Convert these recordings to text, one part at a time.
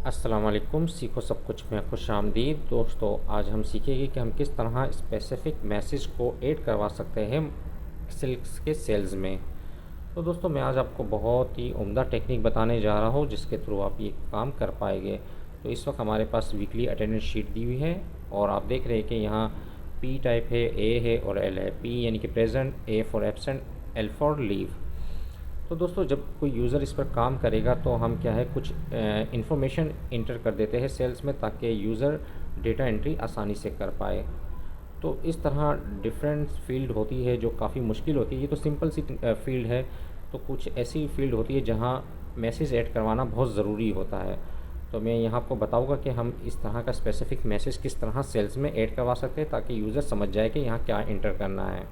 अस्सलाम वालेकुम। सीखो सब कुछ में खुशामदीद। दोस्तों, आज हम सीखेंगे कि हम किस तरह स्पेसिफ़िक मैसेज को ऐड करवा सकते हैं सिल्क्स के सेल्स में। तो दोस्तों, मैं आज आपको बहुत ही उम्दा टेक्निक बताने जा रहा हूँ जिसके थ्रू आप ये काम कर पाएंगे। तो इस वक्त हमारे पास वीकली अटेंडेंस शीट दी हुई है और आप देख रहे हैं कि यहाँ पी टाइप है, ए है और एल है। पी यानी कि present, A for absent, L for leave. तो दोस्तों, जब कोई यूज़र इस पर काम करेगा तो हम क्या है कुछ इन्फॉर्मेशन इंटर कर देते हैं सेल्स में ताकि यूज़र डेटा एंट्री आसानी से कर पाए। तो इस तरह डिफरेंट फील्ड होती है जो काफ़ी मुश्किल होती है। ये तो सिंपल सी फील्ड है। तो कुछ ऐसी फील्ड होती है जहाँ मैसेज ऐड करवाना बहुत ज़रूरी होता है। तो मैं यहाँ आपको बताऊँगा कि हम इस तरह का स्पेसिफ़िक मैसेज किस तरह सेल्स में ऐड करवा सकते हैं ताकि यूज़र समझ जाए कि यहाँ क्या इंटर करना है।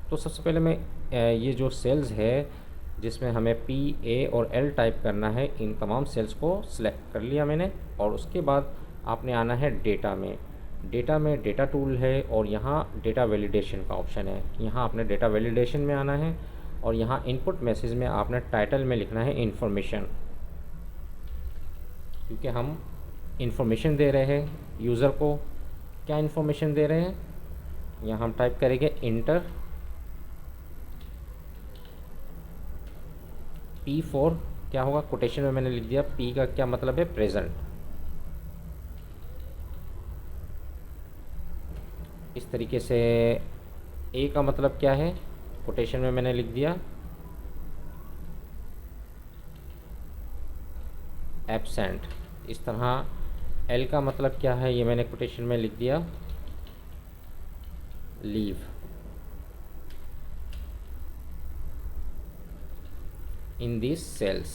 तो सबसे पहले मैं ये जो सेल्स है जिसमें हमें पी, ए और एल टाइप करना है, इन तमाम सेल्स को सिलेक्ट कर लिया मैंने। और उसके बाद आपने आना है डेटा में। डेटा में डेटा टूल है और यहाँ डेटा वैलिडेशन का ऑप्शन है। यहाँ आपने डेटा वैलिडेशन में आना है और यहाँ इनपुट मैसेज में आपने टाइटल में लिखना है इन्फॉर्मेशन, क्योंकि हम इन्फॉर्मेशन दे रहे हैं यूज़र को। क्या इन्फॉर्मेशन दे रहे हैं, यहाँ हम टाइप करेंगे इंटर पी फोर। क्या होगा, कोटेशन में मैंने लिख दिया पी का क्या मतलब है, प्रेजेंट। इस तरीके से ए का मतलब क्या है, कोटेशन में मैंने लिख दिया एब्सेंट। इस तरह एल का मतलब क्या है, ये मैंने कोटेशन में लिख दिया leave. In this cells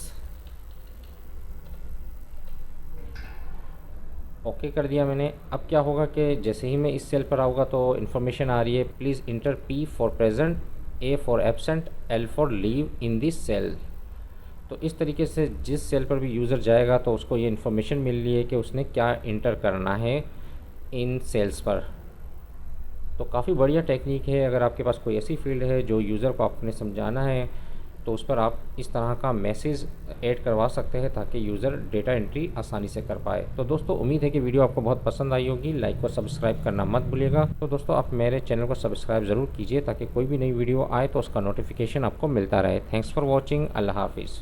okay कर दिया मैंने। अब क्या होगा कि जैसे ही मैं इस सेल पर आऊँगा तो इन्फॉर्मेशन आ रही है, please enter P for present, A for absent, L for leave in this cell. तो इस तरीके से जिस सेल पर भी यूज़र जाएगा तो उसको ये इन्फॉर्मेशन मिल रही है कि उसने क्या इंटर करना है इन सेल्स पर। तो काफ़ी बढ़िया टेक्निक है। अगर आपके पास कोई ऐसी फील्ड है जो यूज़र को आपने समझाना है तो उस पर आप इस तरह का मैसेज ऐड करवा सकते हैं ताकि यूज़र डेटा एंट्री आसानी से कर पाए। तो दोस्तों, उम्मीद है कि वीडियो आपको बहुत पसंद आई होगी। लाइक और सब्सक्राइब करना मत भूलिएगा। तो दोस्तों, आप मेरे चैनल को सब्सक्राइब ज़रूर कीजिए ताकि कोई भी नई वीडियो आए तो उसका नोटिफिकेशन आपको मिलता रहे। Thanks for watching. अल्लाह हाफिज़।